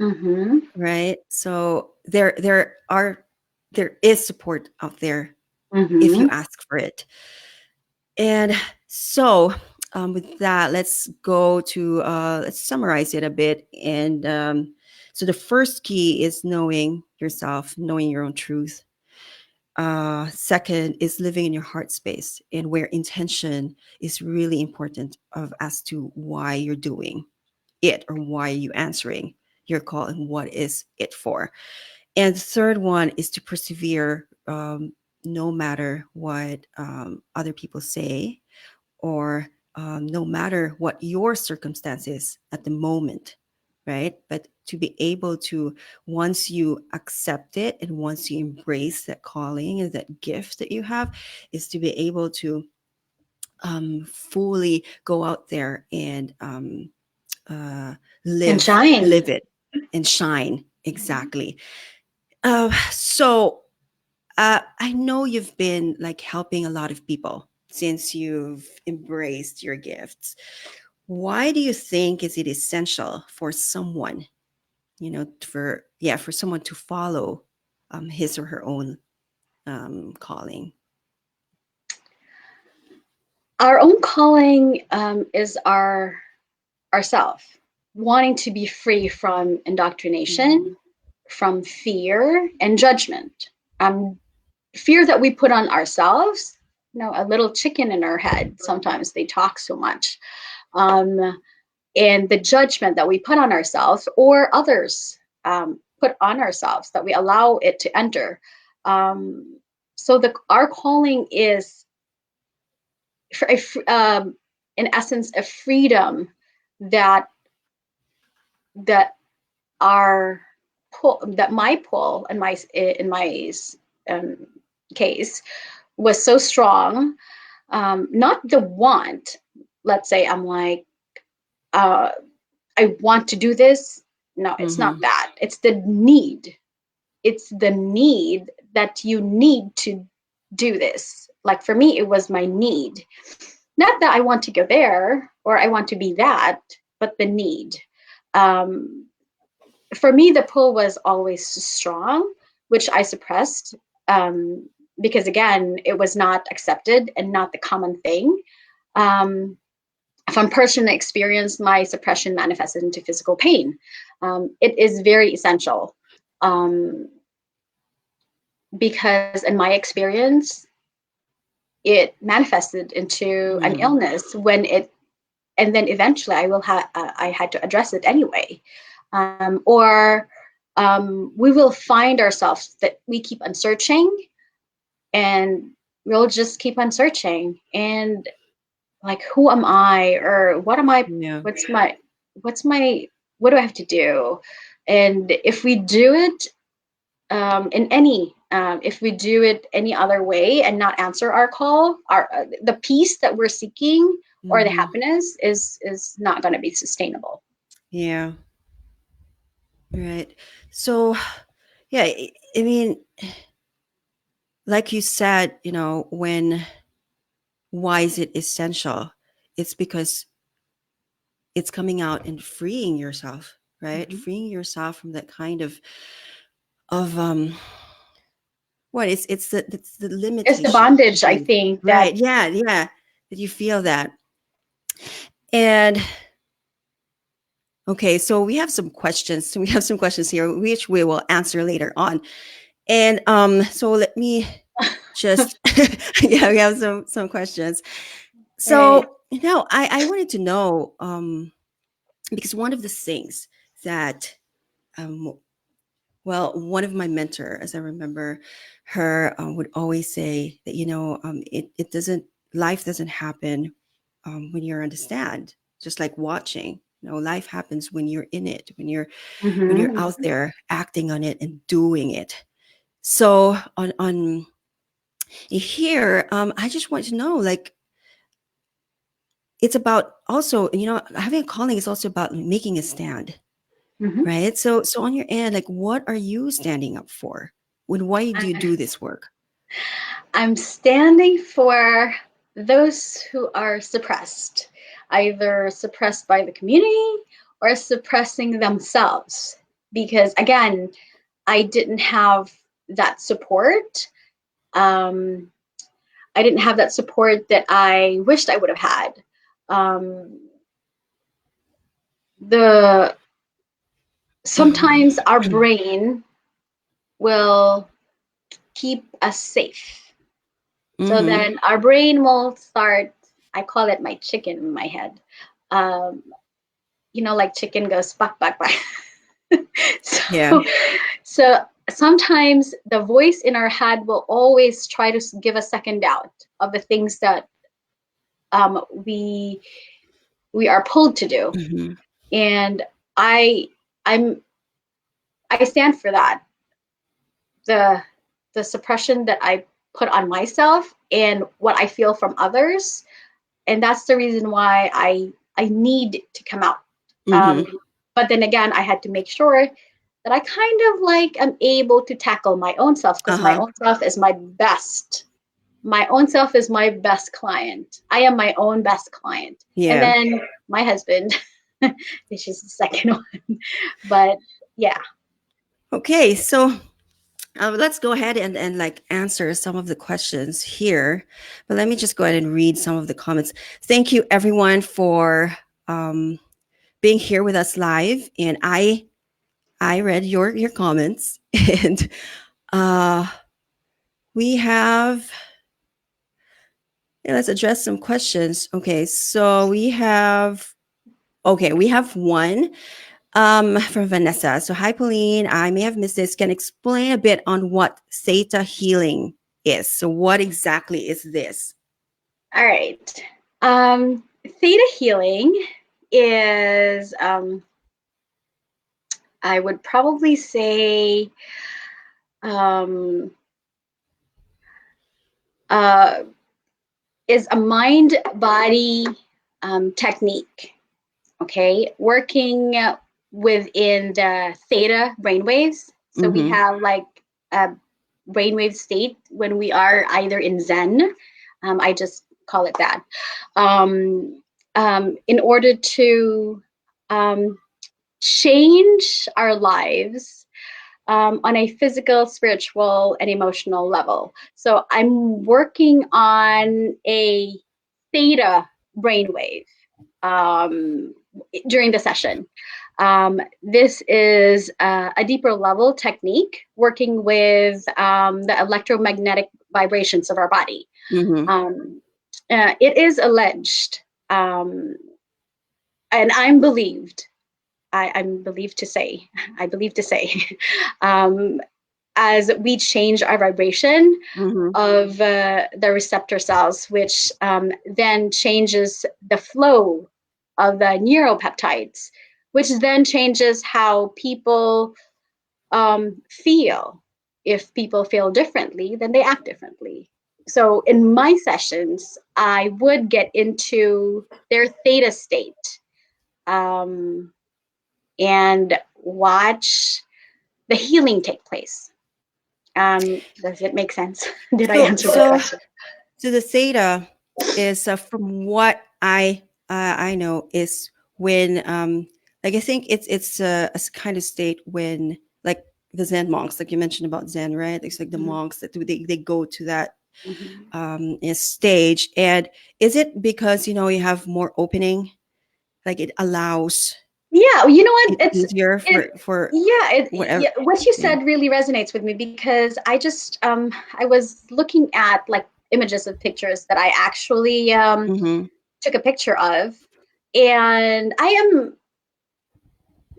Speaker 2: Mm-hmm.
Speaker 1: right? So there is support out there if you
Speaker 2: Mm-hmm.
Speaker 1: ask for it. And so, with that, let's summarize it a bit. And so the first key is knowing yourself, knowing your own truth. Second is living in your heart space, and where intention is really important of as to why you're doing it, or why you answering your call, and what is it for. And the third one is to persevere, no matter what other people say, or no matter what your circumstances at the moment, right? But to be able to, once you accept it and once you embrace that calling and that gift that you have, is to be able to fully go out there and uh,
Speaker 2: And
Speaker 1: live
Speaker 2: shine.
Speaker 1: it and shine. Exactly. So I know you've been like helping a lot of people since you've embraced your gifts. Why do you think is it essential for someone, for someone to follow his or her own calling?
Speaker 2: Our own calling is ourself, wanting to be free from indoctrination,
Speaker 1: Mhm.
Speaker 2: from fear and judgment. Fear that we put on ourselves. A little chicken in our head. Sometimes they talk so much. Um, and the judgment that we put on ourselves or others put on ourselves, that we allow it to enter. So our calling is, for in essence, a freedom that that our pull, that my pull in my um, case was so strong. Not the want. Let's say I'm like, uh, I want to do this. No, it's not
Speaker 1: Mhm.
Speaker 2: that. It's the need. It's the need that you need to do this. Like for me, it was my need. Not that I want to go there or I want to be that, but the need. Um, for me, the pull was always strong, which I suppressed, um, because again, it was not accepted and not the common thing. Um, from personal experience, my suppression manifested into physical pain. It is very essential, um, because in my experience, it manifested into an
Speaker 1: Mhm.
Speaker 2: illness and then eventually I had to address it anyway. Or we will find ourselves that we keep on searching, and we'll just keep on searching, and like, who am I, or what am I,
Speaker 1: Yeah.
Speaker 2: what's my what do I have to do? And if we do it if we do it any other way and not answer our call, our the peace that we're seeking or the
Speaker 1: Mhm.
Speaker 2: happiness is not going to be sustainable.
Speaker 1: Yeah. Right. So, yeah, I mean, like you said, why is it essential? It's because it's coming out and freeing yourself, right?
Speaker 2: Mhm.
Speaker 1: Freeing yourself from that kind of what it's the
Speaker 2: It's the
Speaker 1: limitation,
Speaker 2: bondage, I
Speaker 1: right?
Speaker 2: think, that
Speaker 1: Right. Yeah, yeah. That you feel that. And okay, so we have some questions. So we have some questions here, which we will answer later on. And so let me just yeah, we have some questions.
Speaker 2: right.
Speaker 1: So I wanted to know because one of the things that um, well, one of my mentor, as I remember, her would always say that it doesn't life doesn't happen when you're on the stand, just like watching. Life happens when you're in it, when you're
Speaker 2: Mhm.
Speaker 1: out there acting on it and doing it. So on here, I just want to know, like, it's about also, having a calling is also about making a stand,
Speaker 2: Mhm.
Speaker 1: right? So on your end, like, what are you standing up for? Why do you do this work?
Speaker 2: I'm standing for those who are suppressed, either suppressed by the community or suppressing themselves. Because again, I didn't have that support. Um, I didn't have that support that I wished I would have had. Um, the
Speaker 1: Mhm.
Speaker 2: Sometimes our brain will keep us safe. So
Speaker 1: Mhm.
Speaker 2: then our brain will start, I call it my chicken in my head. Um, like chicken goes buck, buck, buck.
Speaker 1: Yeah.
Speaker 2: so, so sometimes the voice in our head will always try to give a second doubt of the things that we are pulled to do.
Speaker 1: Mhm.
Speaker 2: And I I'm I stand for that. The the suppression that I put on myself and what I feel from others, and that's the reason why I need to come out.
Speaker 1: Mhm.
Speaker 2: Um, but then again, I had to make sure that I kind of like am able to tackle my own self, because my
Speaker 1: Uh-huh.
Speaker 2: own self is my best. My own self is my best client. I am my own best client. And
Speaker 1: Yeah.
Speaker 2: then my husband, which is the second one. But yeah.
Speaker 1: Okay, so let's go ahead and like answer some of the questions here. But let me just go ahead and read some of the comments. Thank you everyone for um, being here with us live. And I read your comments, and uh, we have let's address some questions. Okay, so we have one from Vanessa. So, hi, Pauline. I may have missed this. Can explain a bit on what Theta healing is. So, what exactly is this?
Speaker 2: All right. Theta healing is, I would probably say, um, uh, is a mind body technique. Okay, working within the theta brainwaves. So we
Speaker 1: Mm-hmm.
Speaker 2: have like a brainwave state when we are either in Zen. I just call it that. In order to um, change our lives on a physical, spiritual, and emotional level. So I'm working on a theta brainwave um, during the session. This is a deeper level technique working with the electromagnetic vibrations of our body.
Speaker 1: Mm-hmm.
Speaker 2: Um, it is alleged, um, and I'm believed to say, I believe to say, um, as we change our vibration
Speaker 1: Mm-hmm.
Speaker 2: of the receptor cells, which then changes the flow of the neuropeptides, which then changes how people feel. If people feel differently, then they act differently. So in my sessions, I would get into their theta state um, and watch the healing take place. Does it make sense? Did I
Speaker 1: So,
Speaker 2: answer the
Speaker 1: so,
Speaker 2: question?
Speaker 1: so the theta is from what I know is when like I think it's a kind of state when like the Zen monks, like you mentioned about Zen, right? It's like the
Speaker 2: Mhm.
Speaker 1: monks that they go to that
Speaker 2: Mhm.
Speaker 1: stage. And is it because you have more opening, like it allows
Speaker 2: Yeah, you know what?
Speaker 1: it easier
Speaker 2: It
Speaker 1: for
Speaker 2: yeah,
Speaker 1: whatever?
Speaker 2: yeah, what you
Speaker 1: Yeah.
Speaker 2: said really resonates with me because I was looking at like images of pictures that I actually
Speaker 1: Mm-hmm.
Speaker 2: took a picture of, and I am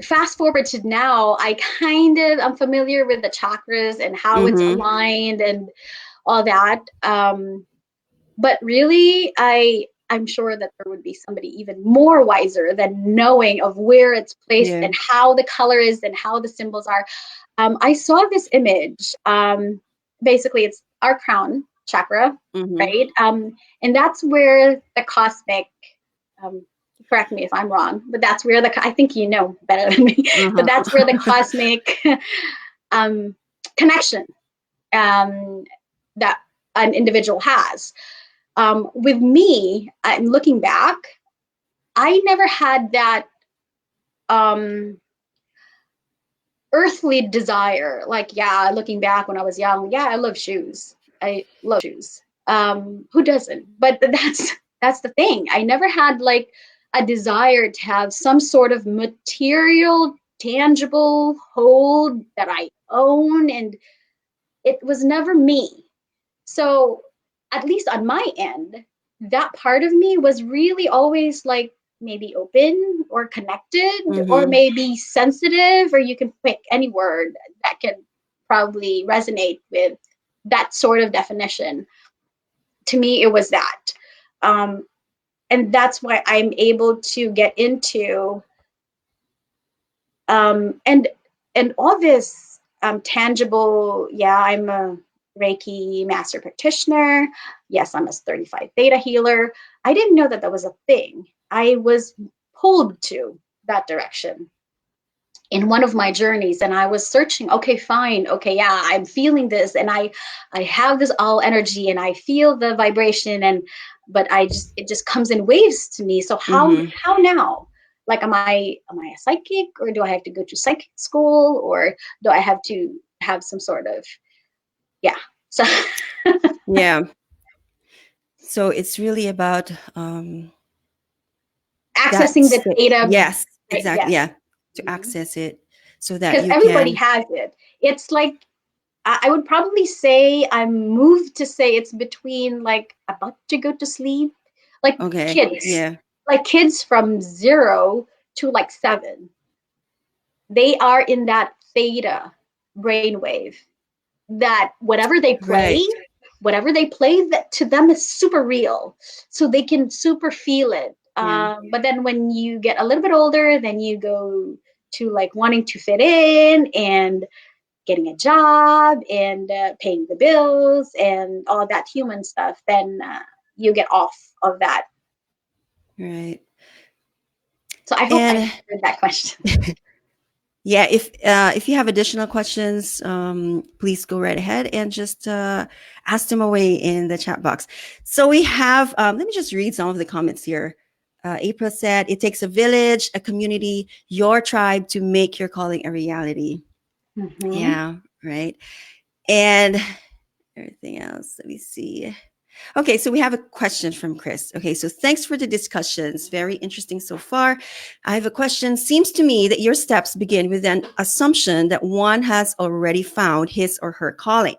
Speaker 2: fast forward to now. I'm familiar with the chakras and how it's
Speaker 1: Mm-hmm.
Speaker 2: aligned and all that. But really, I'm sure that there would be somebody even more wiser than knowing of where it's placed
Speaker 1: Yeah.
Speaker 2: and how the color is and how the symbols are. I saw this image. Basically, it's our crown chakra,
Speaker 1: Mm-hmm.
Speaker 2: right? And that's where the cosmic. Um, correct me if I'm wrong, but that's where I think you know better than me. But that's where the
Speaker 1: Uh-huh.
Speaker 2: cosmic um, connection that an individual has. With me, I'm looking back, I never had that um, earthly desire. Like, yeah, looking back when I was young, yeah, I love shoes. I love shoes. Who doesn't? But that's the thing. I never had like a desire to have some sort of material, tangible hold that I own, and it was never me. So, at least on my end, that part of me was really always like maybe open or connected or
Speaker 1: Mm-hmm.
Speaker 2: maybe sensitive, or you can pick any word that can probably resonate with that sort of definition. To me, it was that. Um, and that's why I'm able to get into and all this tangible. Yeah, I'm a Reiki master practitioner. Yes, I'm a 35 Theta healer. I didn't know that that was a thing. I was pulled to that direction in one of my journeys, and I was searching. Okay, fine. Okay, yeah, I'm feeling this, and I have this all energy, and I feel the vibration, and but it just comes in waves to me. So
Speaker 1: Mm-hmm.
Speaker 2: how now? Like, am I a psychic, or do I have to go to psychic school, or do I have to have some sort of, yeah? So
Speaker 1: Yeah. So it's really about that
Speaker 2: accessing the data,
Speaker 1: yes,
Speaker 2: right?
Speaker 1: exactly.
Speaker 2: Yes,
Speaker 1: Yeah. To access it so that
Speaker 2: because
Speaker 1: you
Speaker 2: everybody
Speaker 1: can.
Speaker 2: has it. It's like I would probably say I'm moved to say it's between like about to go to sleep, like
Speaker 1: Okay.
Speaker 2: kids,
Speaker 1: Yeah.
Speaker 2: like kids from 0 to like 7. They are in that theta brainwave that
Speaker 1: Right.
Speaker 2: whatever they play, that to them is super real, so they can super feel it.
Speaker 1: Yeah.
Speaker 2: But then when you get a little bit older, then you go to like wanting to fit in and getting a job and paying the bills and all that human stuff, then you get off of that.
Speaker 1: Right.
Speaker 2: So I hope I
Speaker 1: And
Speaker 2: answered that question.
Speaker 1: yeah, if you have additional questions, please go right ahead and just ask them away in the chat box. So we have, let me just read some of the comments here. April said, "It takes a village, a community, your tribe to make your calling a reality."
Speaker 2: Mm-hmm.
Speaker 1: Yeah, right. And everything else, let me see. Okay, so we have a question from Chris. Okay, so thanks for the discussions. Very interesting so far. I have a question. Seems to me that your steps begin with an assumption that one has already found his or her calling,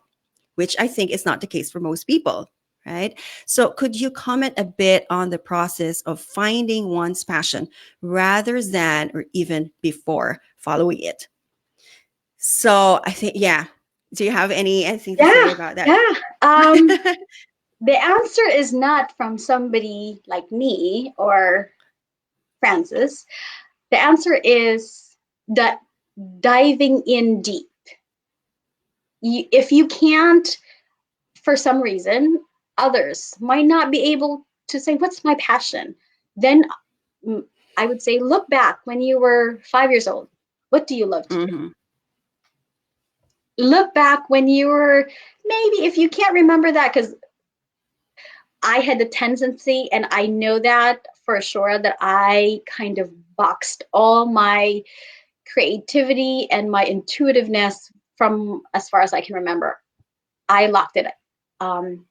Speaker 1: which I think is not the case for most people, right? So could you comment a bit on the process of finding one's passion rather than or even before following it? So I think, yeah. Do you have anything to say
Speaker 2: Yeah,
Speaker 1: about that?
Speaker 2: yeah. The answer is not from somebody like me or Francis. The answer is that diving in deep. If you can't, for some reason, others might not be able to say, "What's my passion?" Then I would say, look back when you were 5 years old. What do you love to do?
Speaker 1: Hmm.
Speaker 2: Look back when you were, maybe if you can't remember that, because I had the tendency, and I know that for sure, that I kind of boxed all my creativity and my intuitiveness from as far as I can remember. I locked it. Um,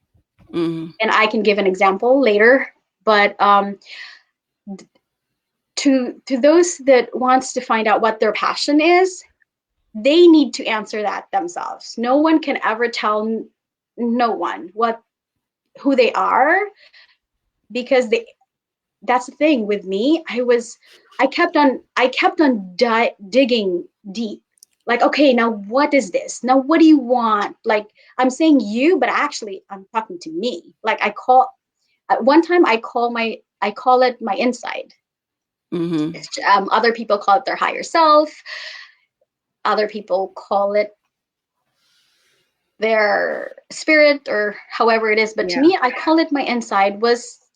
Speaker 2: and I can give an example later, but to those that wants to find out what their passion is, they need to answer that themselves. No one can ever tell no one who they are, because that's the thing with me. I kept on digging deep. Like, okay, now what is this? Now what do you want? Like, I'm saying you, but actually I'm talking to me. Like, at one time I call it my inside. Other people call it their higher self. Other people call it their spirit, or however it is. But to
Speaker 1: Yeah.
Speaker 2: me, I call it my inside.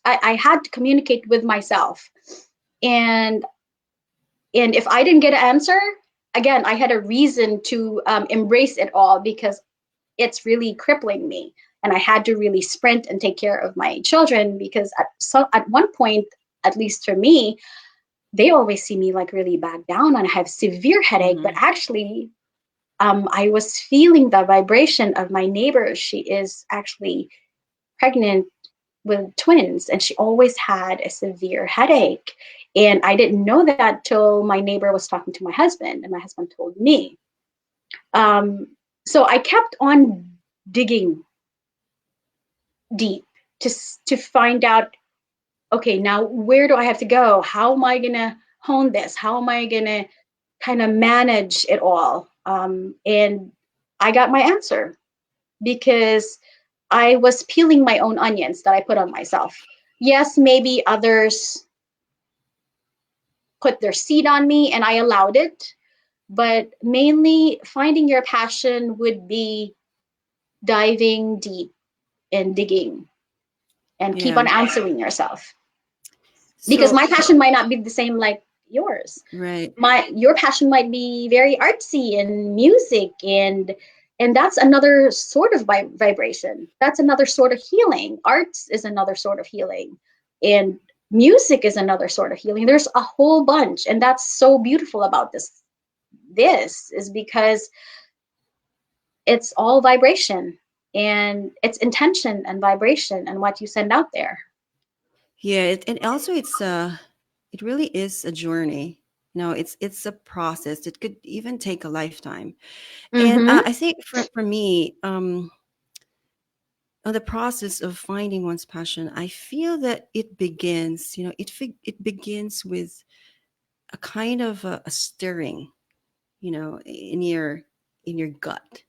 Speaker 2: I had to communicate with myself. And if I didn't get an answer, again, I had a reason to embrace it all, because it's really crippling me. And I had to really sprint and take care of my children, because at one point, at least for me, they always see me like really back down and I have severe headache. But actually, I was feeling the vibration of my neighbor. She is actually pregnant with twins, and she always had a severe headache. And I didn't know that till my neighbor was talking to my husband, and my husband told me. So I kept on digging deep to find out, okay, now where do I have to go? How am I gonna hone this? How am I gonna kind of manage it all? And I got my answer, because I was peeling my own onions that I put on myself. Yes, maybe others put their seed on me and I allowed it, but mainly finding your passion would be diving deep and digging and keep on
Speaker 1: Yeah.
Speaker 2: answering yourself. Because
Speaker 1: So,
Speaker 2: my passion might not be the same like yours.
Speaker 1: right.
Speaker 2: Your passion might be very artsy and music, and that's another sort of vibration. That's another sort of healing. Arts is another sort of healing, and music is another sort of healing. There's a whole bunch, and that's so beautiful about this is because it's all vibration, and it's intention and vibration and what you send out there.
Speaker 1: Yeah, and also it really is a journey. No, it's a process. It could even take a lifetime. And
Speaker 2: Mm-hmm.
Speaker 1: I think for me, on the process of finding one's passion, I feel that it begins. It begins with a kind of a stirring. In your gut,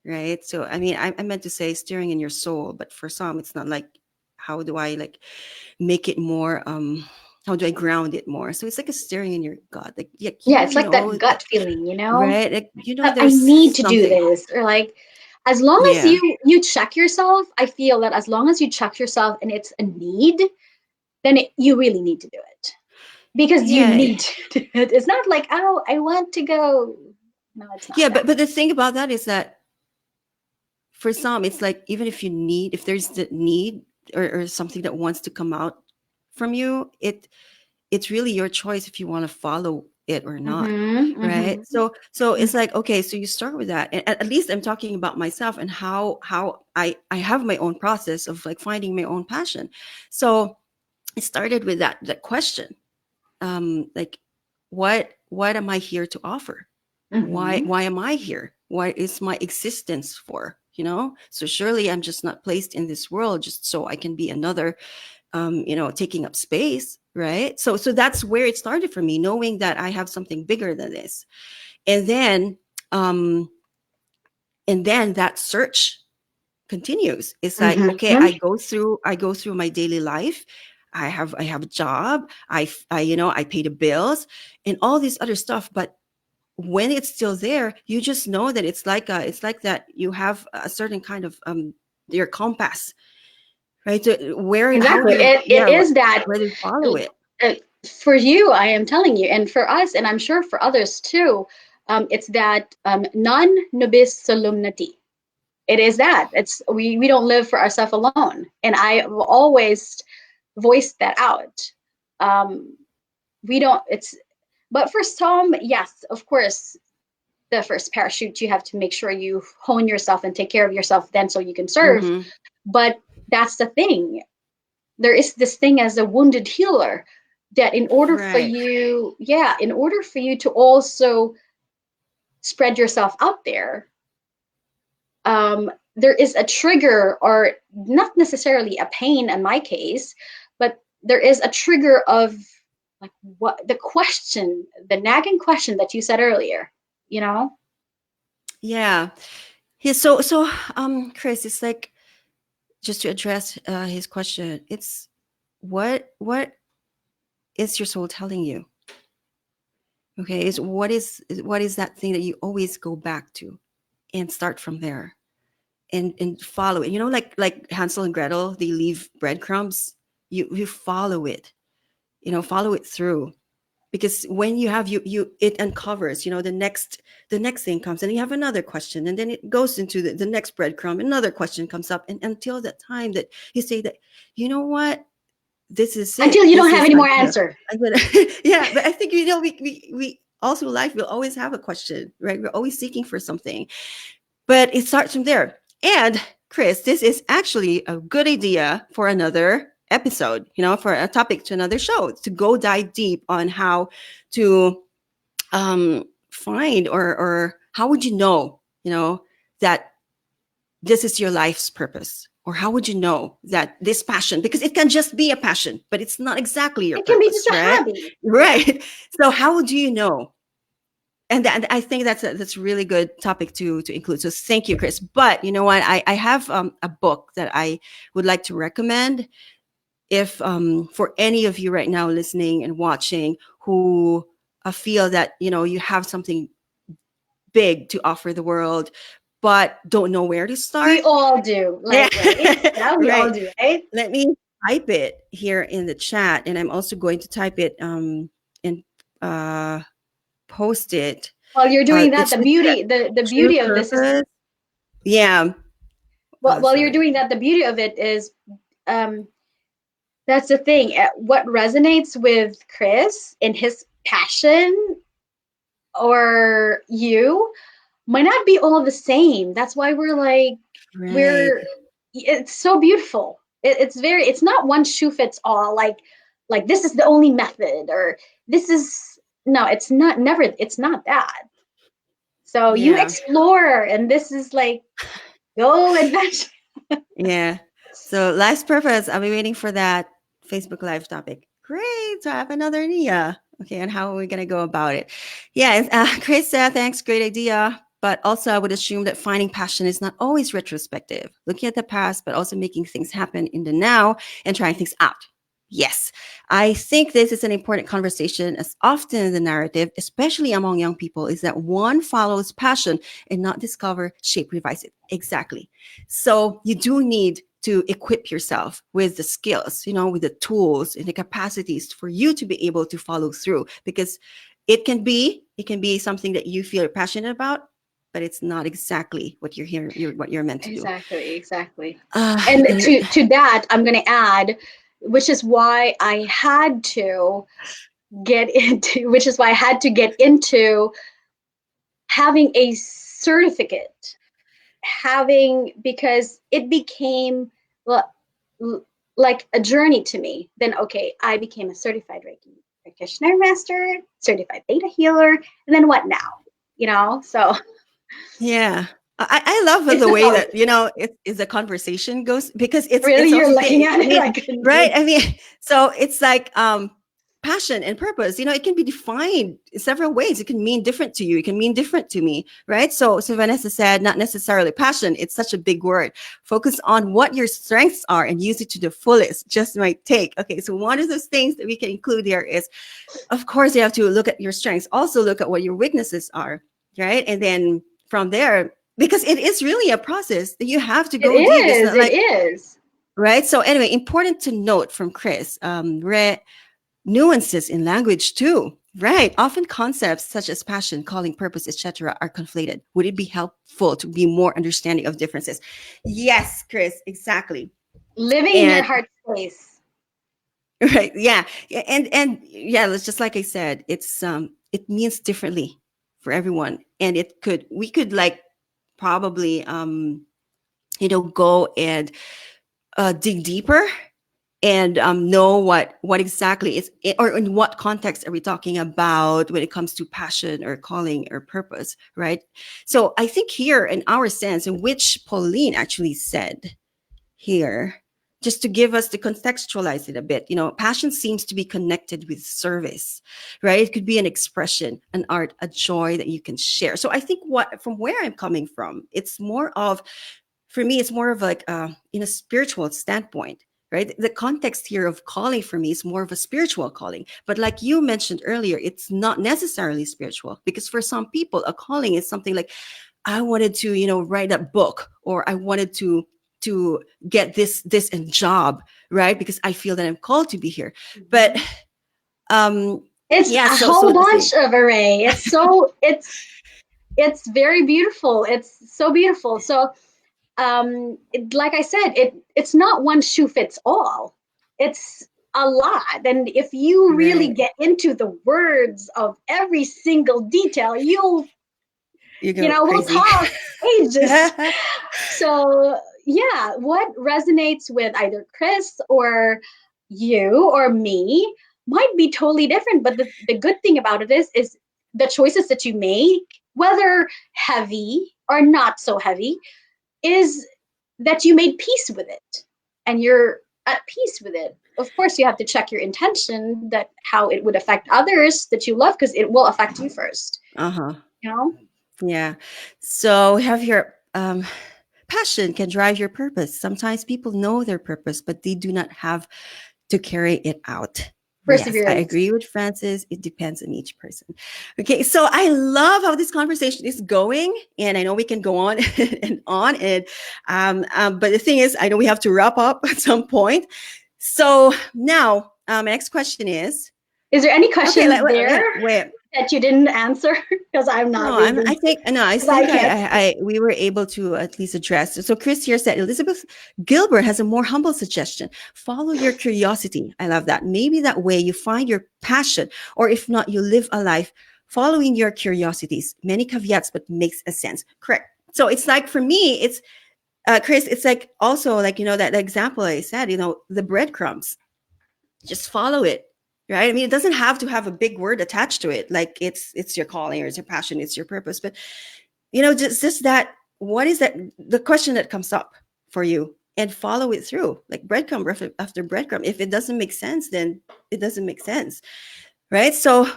Speaker 1: right? So I mean, I meant to say stirring in your soul, but for some, it's not like how do I like make it more how do I ground it more? So it's like a stirring in your gut, like yeah,
Speaker 2: Yeah, it's like that
Speaker 1: that,
Speaker 2: gut feeling,
Speaker 1: right? Like
Speaker 2: I
Speaker 1: there's
Speaker 2: need to do
Speaker 1: something.
Speaker 2: this, or like, as long as
Speaker 1: Yeah,
Speaker 2: you check yourself, I feel that as long as you check yourself and it's a need, then you really need to do it, because you
Speaker 1: yeah,
Speaker 2: need to do it. It's not like, oh, I want to go. No, it's not
Speaker 1: yeah.
Speaker 2: that.
Speaker 1: But the thing about that is that for some, it's like even if there's the need or something that wants to come out from you, it's really your choice if you want to follow it or not,
Speaker 2: Mm-hmm,
Speaker 1: right?
Speaker 2: mm-hmm,
Speaker 1: So it's like, okay, so you start with that, and at least I'm talking about myself and how I have my own process of like finding my own passion. So it started with that question, like what am I here to offer? why
Speaker 2: mm-hmm.
Speaker 1: why am I here? What is my existence for? So surely I'm just not placed in this world just so I can be another taking up space, right? So that's where it started for me, knowing that I have something bigger than this. And then um and then that search continues. It's like, okay,
Speaker 2: Mm-hmm.
Speaker 1: I go through my daily life. I have a job. I pay the bills and all this other stuff. But when it's still there, you just know that it's like that you have a certain kind of your compass, right? So how
Speaker 2: Exactly.
Speaker 1: do you,
Speaker 2: It
Speaker 1: yeah,
Speaker 2: is that,
Speaker 1: where do you follow it?
Speaker 2: uh, for you, I am telling you, and for us, and I'm sure for others too, it's that non nobis solemnity. It is that. It's we don't live for ourselves alone. And I always voiced that out. Um, we don't, it's, but for some, yes, of course, the first parachute, you have to make sure you hone yourself and take care of yourself then so you can serve.
Speaker 1: Mm-hmm.
Speaker 2: But that's the thing. There is this thing as a wounded healer that in order for
Speaker 1: Right.
Speaker 2: you, yeah, in order for you to also spread yourself out there, there is a trigger, or not necessarily a pain in my case, but there is a trigger of like what the question, the nagging question that you said earlier, you know?
Speaker 1: Yeah. Yeah. So, Chris, it's like, just to address his question, it's what is your soul telling you? Okay, is what is that thing that you always go back to, and start from there, and follow it. You know, like Hansel and Gretel, they leave breadcrumbs. You follow it. You know, follow it through, because when you have you it uncovers, you know, the next thing comes, and you have another question, and then it goes into the next breadcrumb, another question comes up, and until that time that you say that, you know what, this is
Speaker 2: Until
Speaker 1: it,
Speaker 2: you
Speaker 1: this
Speaker 2: don't have
Speaker 1: is,
Speaker 2: any more answer.
Speaker 1: I'm gonna yeah. But I think, you know, we also, life will always have a question, right? We're always seeking for something, but it starts from there. And Chris, this is actually a good idea for another episode, you know, for a topic to another show, to go dive deep on how to find, or how would you know, you know, that this is your life's purpose, or how would you know that this passion, because it can just be a passion, but it's not exactly your
Speaker 2: It can be just
Speaker 1: purpose,
Speaker 2: a
Speaker 1: right?
Speaker 2: hobby.
Speaker 1: Right. So how would you know? And I think that's a really good topic to include. So thank you, Chris. But you know what? I have a book that I would like to recommend, if for any of you right now listening and watching, who feel that, you know, you have something big to offer the world, but don't know where to
Speaker 2: We
Speaker 1: start.
Speaker 2: all do,
Speaker 1: Yeah.
Speaker 2: like, right? Yeah, we all
Speaker 1: Right.
Speaker 2: do, right?
Speaker 1: Let me type it here in the chat, and I'm also going to type it and uh, post it.
Speaker 2: While you're doing that,
Speaker 1: It's
Speaker 2: the
Speaker 1: really
Speaker 2: beauty, the
Speaker 1: true
Speaker 2: beauty of this is,
Speaker 1: purpose. Yeah.
Speaker 2: while you're
Speaker 1: Sorry.
Speaker 2: doing that, the beauty of it is, um, that's the thing. What resonates with Chris in his passion or you might not be all the same. That's why we're like,
Speaker 1: Right.
Speaker 2: we're, it's so beautiful. It's very, it's not one shoe fits all, like this is the only method, or this is, no, it's not, never, it's not that. So you
Speaker 1: Yeah.
Speaker 2: explore, and this is like, go adventure.
Speaker 1: Yeah. So life's purpose. I'll be waiting for that Facebook Live topic. Great. So I have another idea. Okay. And how are we going to go about it? Yeah. Chris, thanks. Great idea. But also, I would assume that finding passion is not always retrospective, looking at the past, but also making things happen in the now and trying things out. Yes, I think this is an important conversation, as often in the narrative, especially among young people, is that one follows passion and not discover, shape, revise it. Exactly. So you do need to equip yourself with the skills, you know, with the tools and the capacities for you to be able to follow through, because it can be something that you feel passionate about, but it's not exactly what you're here, what you're meant to do.
Speaker 2: Exactly. And
Speaker 1: And
Speaker 2: to that, I'm going to add, which is why I had to which is why I had to get into having a certificate, because it became, well, like a journey to me. Then, okay, I became a certified Reiki practitioner master, certified Theta healer, and then what now? You know, so
Speaker 1: yeah, I love
Speaker 2: it's
Speaker 1: the way
Speaker 2: evolved.
Speaker 1: that, you know, is the conversation goes, because it's
Speaker 2: Really,
Speaker 1: also
Speaker 2: you're looking at
Speaker 1: I
Speaker 2: it
Speaker 1: mean,
Speaker 2: like,
Speaker 1: right, I mean, so it's like passion and purpose, you know, it can be defined in several ways. It can mean different to you, it can mean different to me, right? So Vanessa said, not necessarily passion, it's such a big word. Focus on what your strengths are and use it to the fullest, just my take. Okay, so one of those things that we can include here is, of course, you have to look at your strengths, also look at what your weaknesses are, right? And then from there, because it is really a process that you have to
Speaker 2: it
Speaker 1: go deep. It's
Speaker 2: is,
Speaker 1: not
Speaker 2: it
Speaker 1: like,
Speaker 2: is.
Speaker 1: right? So anyway, important to note from Chris, nuances in language too. Right. Often concepts such as passion, calling, purpose, etc. are conflated. Would it be helpful to be more understanding of differences? Yes, Chris, exactly.
Speaker 2: Living in your
Speaker 1: And
Speaker 2: heart space.
Speaker 1: right, yeah. And yeah, it's just like I said, it means differently for everyone. And we could like probably go and dig deeper and know what exactly is or in what context are we talking about when it comes to passion or calling or purpose, right? So I think here in our sense, in which Pauline actually said here, just to give us to contextualize it a bit, passion seems to be connected with service, right? It could be an expression, an art, a joy that you can share. So I think what from where I'm coming from, it's more of, for me, it's more of like in a spiritual standpoint, right? The context here of calling for me is more of a spiritual calling. But like you mentioned earlier, it's not necessarily spiritual, because for some people, a calling is something like, I wanted to, write a book, or I wanted to get this in job, right? Because I feel that I'm called to be here. But
Speaker 2: Mhm. It's
Speaker 1: yeah,
Speaker 2: a
Speaker 1: so
Speaker 2: whole
Speaker 1: let's see.
Speaker 2: bunch of array. It's very beautiful. It's so beautiful. So like I said, it's not one shoe fits all. It's a lot. And if you really
Speaker 1: Right.
Speaker 2: get into the words of every single detail,
Speaker 1: You go
Speaker 2: we'll
Speaker 1: crazy.
Speaker 2: talk ages. So yeah, what resonates with either Chris or you or me might be totally different. But the good thing about it is the choices that you make, whether heavy or not so heavy, is that you made peace with it and you're at peace with it. Of course, you have to check your intention, that how it would affect others that you love, because it will affect you first,
Speaker 1: Uh-huh.
Speaker 2: you know?
Speaker 1: Yeah. So have your passion can drive your purpose. Sometimes people know their purpose, but they do not have to carry it out. Yes, I
Speaker 2: Perseverance.
Speaker 1: agree with Francis. It depends on each person. Okay, so I love how this conversation is going, and I know we can go on and on. And but the thing is, I know we have to wrap up at some point. So now, next question is,
Speaker 2: Is there any
Speaker 1: okay,
Speaker 2: questions there
Speaker 1: wait.
Speaker 2: that you didn't answer? Because I'm not
Speaker 1: No,
Speaker 2: reading.
Speaker 1: I think no, I
Speaker 2: Because I
Speaker 1: think
Speaker 2: can't.
Speaker 1: we were able to at least address. So Chris here said Elizabeth Gilbert has a more humble suggestion. Follow your curiosity. I love that. Maybe that way you find your passion, or if not, you live a life following your curiosities. Many caveats, but makes a sense. Correct. So it's like for me, it's Chris. It's like also like that example I said. The breadcrumbs, just follow it, right? I mean, it doesn't have to have a big word attached to it, like it's your calling or it's your passion, it's your purpose. But just that, what is that, the question that comes up for you, and follow it through, like breadcrumb after breadcrumb. If it doesn't make sense, then it doesn't make sense, right? So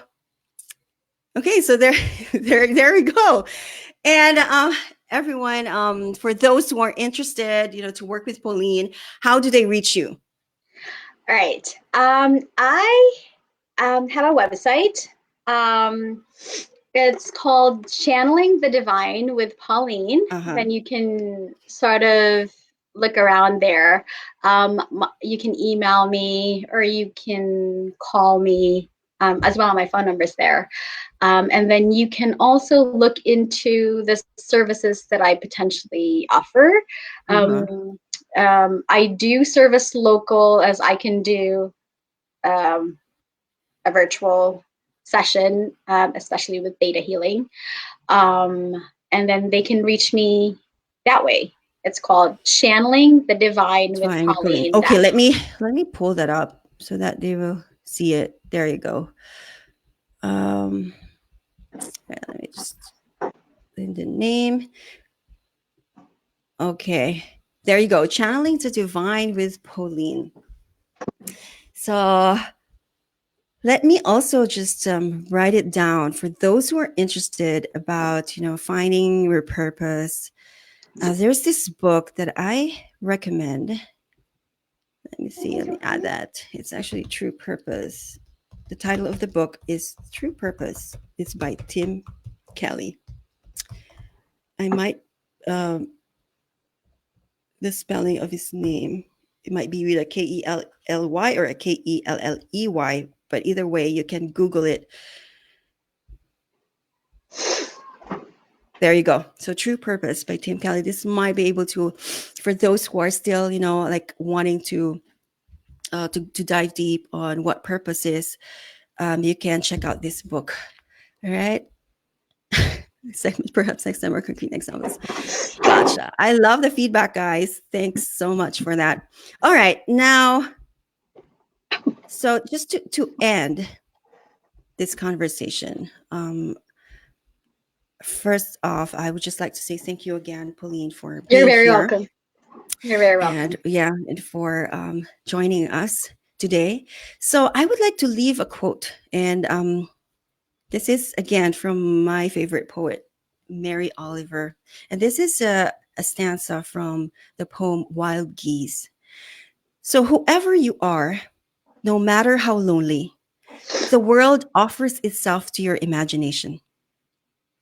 Speaker 1: okay, so there there we go. And everyone, for those who are interested, to work with Pauline, how do they reach you?
Speaker 2: All right. I have a website. Um, it's called Channeling the Divine with Pauline.
Speaker 1: Uh-huh.
Speaker 2: And you can sort of look around there. You can email me or you can call me as well. My phone number's there. And then you can also look into the services that I potentially offer.
Speaker 1: Uh-huh.
Speaker 2: I do service local, as I can do um, a virtual session, especially with Theta healing. Um, and then they can reach me that way. It's called Channeling the Divine with
Speaker 1: Fine, Pauline.
Speaker 2: Pauline.
Speaker 1: Okay, let me pull that up so that they will see it. There you go. Um, let me just in the name. Okay, there you go. Channeling the Divine with Pauline. So let me also just write it down for those who are interested about finding your purpose. There's this book that I recommend. Let me see. Let me add that. It's actually True Purpose. The title of the book is True Purpose. It's by Tim Kelly. I might, the spelling of his name, it might be with a K-E-L-L-Y or a K-E-L-L-E-Y, but either way, you can Google it. There you go. So True Purpose by Tim Kelly. This might be able to, for those who are still, like wanting to dive deep on what purpose is, you can check out this book. All right. Segment, perhaps next time or concrete examples. Gotcha. I love the feedback, guys. Thanks so much for that. All right. Now, so just to end this conversation, first off, I would just like to say thank you again, Pauline, for
Speaker 2: You're
Speaker 1: being
Speaker 2: very
Speaker 1: here.
Speaker 2: welcome. You're very
Speaker 1: And
Speaker 2: welcome.
Speaker 1: yeah, and for joining us today. So I would like to leave a quote, and this is again from my favorite poet, Mary Oliver, and this is a stanza from the poem Wild Geese. So whoever you are, no matter how lonely, the world offers itself to your imagination,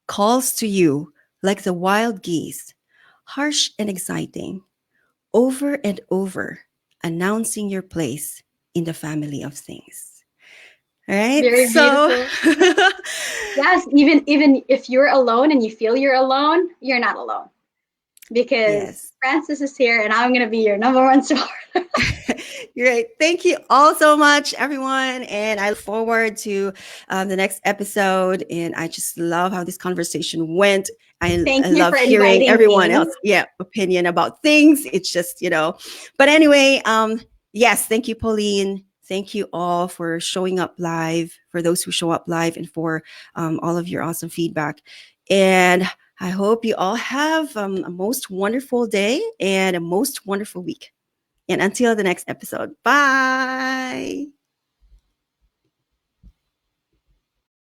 Speaker 1: calls to you like the wild geese, harsh and exciting, over and over, announcing your place in the family of things. All right.
Speaker 2: Very
Speaker 1: So,
Speaker 2: beautiful. Yes, even if you're alone and you feel you're alone, you're not alone because
Speaker 1: yes.
Speaker 2: Francis is here and I'm gonna be your number one support.
Speaker 1: Great. Thank you all so much, everyone. And I look forward to the next episode. And I just love how this conversation went. I
Speaker 2: Thank you
Speaker 1: love
Speaker 2: for
Speaker 1: hearing
Speaker 2: inviting
Speaker 1: everyone
Speaker 2: me.
Speaker 1: else, opinion about things. It's just, but anyway, yes, thank you, Pauline. Thank you all for showing up live, for those who show up live, and for all of your awesome feedback. And I hope you all have a most wonderful day and a most wonderful week. And until the next episode, bye.